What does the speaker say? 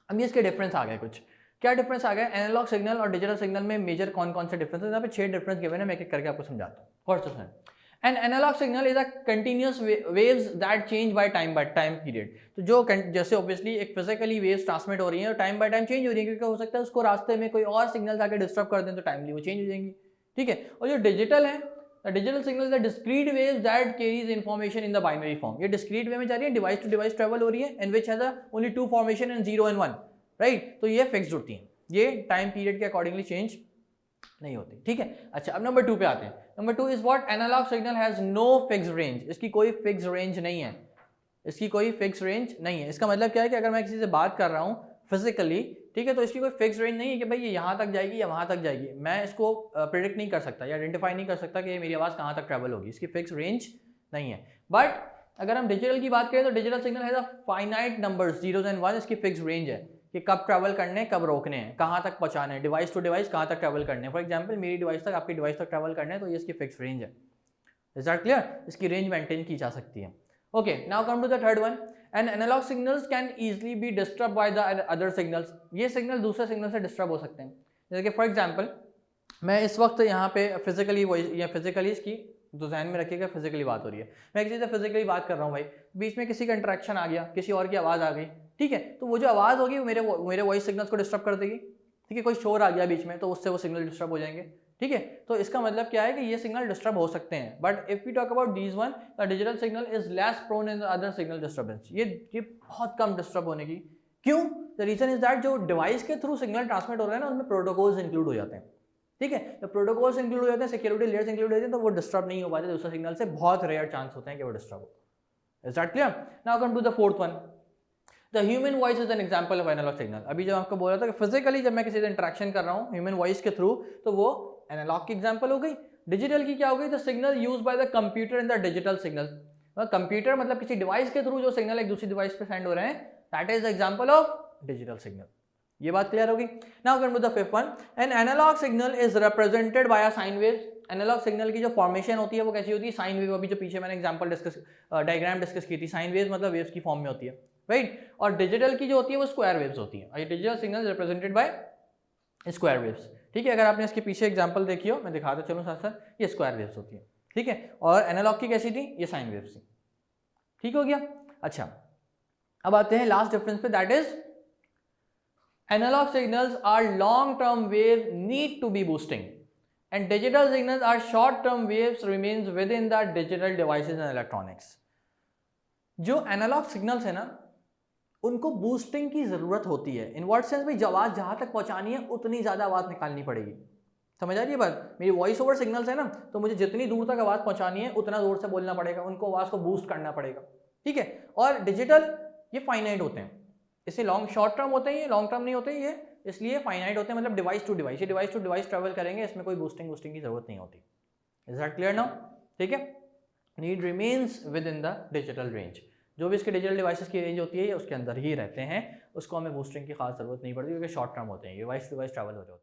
अब ये इसके डिफरेंस आ गए कुछ, क्या डिफरेंस आ गया एनालॉग सिग्नल और डिजिटल सिग्नल में मेजर कौन कौन से डिफरेंस है, यहाँ पे 6 डिफरेंस गिवन है, मैं एक एक करके आपको समझाता हूँ। First question, an analogue signal is a continuous waves that change by time period. तो जो जैसे ऑब्वियसली एक फिजिकली वेव्स ट्रांसमिट हो रही है और टाइम बाय टाइम चेंज हो रही है, क्योंकि हो सकता है उसको रास्ते में कोई और सिग्नल आके डिस्टर्ब कर दें तो टाइमली वो चेंज हो जाएंगी, ठीक है। और जो डिजिटल है, digital signal the discrete waves that carries information in the binary form. ये डिस्क्रीट वे में जा रही है, डिवाइस टू डिवाइस ट्रेवल हो रही है, and which has only 2 formation and 0 and 1, right. तो ये फिक्स्ड होती है, ये टाइम पीरियड के अकॉर्डिंगली चेंज नहीं होती, ठीक है। अच्छा, अब नंबर 2 पे आते हैं। Number 2 is what analogue signal has no fixed range. इसकी कोई फिक्स्ड रेंज नहीं है, इसकी कोई फिक्स रेंज नहीं है। इसका मतलब क्या है कि अगर मैं किसी से बात कर रहा हूँ फिजिकली, ठीक है, तो इसकी कोई फिक्स रेंज नहीं है कि भाई ये यहाँ तक जाएगी या वहाँ तक जाएगी। मैं इसको प्रिडिक्ट नहीं कर सकता या आइडेंटिफाई नहीं कर सकता कि मेरी आवाज़ कहाँ तक ट्रैवल होगी, इसकी फिक्स रेंज नहीं है। बट अगर हम डिजिटल की बात करें तो digital signal has a finite number 0s and 1, इसकी फिक्स रेंज है कि कब ट्रैवल करने हैं, कब रोकने हैं, कहाँ तक पहुँचाने हैं, डिवाइस टू डिवाइस कहाँ तक ट्रैवल करने हैं। फॉर एग्जाम्पल मेरी डिवाइस तक आपकी डिवाइस तक ट्रैवल करना है तो ये इसकी फिक्स रेंज है। Is that clear? इसकी रेंज मेंटेन की जा सकती है। Okay, now come to the third one. And analog signals can easily be disturbed by the other signals. ये सिग्नल दूसरे सिग्नल से डिस्टर्ब हो सकते हैं। जैसे कि फॉर एग्जाम्पल मैं इस वक्त यहाँ पे फिजिकली या फिजिकली इसकी तो ध्यान में रखिएगा, फिजिकली बात हो रही है, मैं किसी से फिजिकली बात कर रहा हूँ भाई, बीच में किसी का इंटरेक्शन आ गया, किसी और की आवाज़ आ गई, ठीक है, तो वो जो आवाज़ होगी वो मेरे वॉइस सिग्नल्स को डिस्टर्ब कर देगी, ठीक है। कोई शोर आ गया बीच में तो उससे वो सिग्नल डिस्टर्ब हो जाएंगे, ठीक है। तो इसका मतलब क्या है कि ये सिग्नल डिस्टर्ब हो सकते हैं। But if we talk about these one, the digital signal is less prone in other signal disturbance. ये बहुत कम डिस्टर्ब होने की, क्यों? द रीजन इज दैट जो डिवाइस के थ्रू सिग्नल ट्रांसमिट हो रहा है ना, उसमें प्रोटोकॉल्स इंक्लूड हो जाते हैं, ठीक है। जब प्रोटोकॉल्स इंक्लूड हो जाते हैं, सिक्योरिटी लेयर्स इंक्लूड हो जाते हैं, तो वो डिस्टर्ब नहीं हो पाते दूसरे सिग्नल से, बहुत रेयर चांस होते हैं कि वो डिस्टर्ब हो। Is that clear? Now come to the fourth one, the human voice is an example of analogue signal. अभी जब आपको बोला था कि फिजिकली जब मैं किसी से इंटरेक्शन कर रहा हूँ ह्यूमन वॉइस के थ्रू, तो वो एनालॉग की एग्जाम्पल हो गई। डिजिटल की क्या हो गई? The signal use by the computer in the digital signal. Computer मतलब किसी डिवाइस के थ्रू जो सिग्नल एक दूसरी डिवाइस पे सेंड हो रहे हैं, that is example of digital signal. ये बात क्लियर होगी? Now come to the fifth one, an analogue signal is represented by a sine wave. Analogue signal की जो फॉर्मेशन होती है वो कैसी होती है? Sine wave. अभी जो पीछे मैंने एग्जांपल डायग्राम डिस्कस की थी, साइन वेव मतलब वेव्स की फॉर्म में होती है, राइट। और डिजिटल की जो होती है वो स्क्वायर वेव्स होती है। Digital signal represented by square waves, ठीक है। अगर आपने इसके पीछे एग्जांपल देखी हो, मैं दिखाता चलूँ साथ साथ, ये स्क्वायर वेव्स होती है, ठीक है। और एनालॉग की कैसी थी? ये साइन वेव्स थी, ठीक हो गया। अच्छा, अब आते हैं लास्ट डिफरेंस पे, that is analog signals are long term wave need to be boosting and digital signals are short term waves remains within the digital devices and electronics. जो एनालॉग सिग्नल्स है ना, उनको बूस्टिंग की जरूरत होती है। In what sense? भाई आवाज जहां तक पहुंचानी है उतनी ज्यादा आवाज निकालनी पड़ेगी। समझ आ रही है बात? मेरी वॉइस ओवर सिग्नल्स है ना, तो मुझे जितनी दूर तक आवाज पहुंचानी है उतना दूर से बोलना पड़ेगा, उनको आवाज को बूस्ट करना पड़ेगा, ठीक है। और डिजिटल ये फाइनाइट होते हैं, इसे लॉन्ग शॉर्ट टर्म होते हैं, ये लॉन्ग टर्म नहीं होते, ये इसलिए फाइनाइट होते हैं, मतलब डिवाइस टू डिवाइस, ये डिवाइस टू डिवाइस ट्रैवल करेंगे, इसमें कोई बूस्टिंग की जरूरत नहीं होती। Is that clear now? ठीक है। Need remains with in the digital range. जो भी इसके डिजिटल डिवाइसेस की रेंज होती है ये उसके अंदर ही रहते हैं, उसको हमें बूस्टिंग की खास जरूरत नहीं पड़ती, क्योंकि शॉर्ट टर्म होते हैं, डिवाइस टू डिवाइस ट्रैवल हो रहे होते हैं।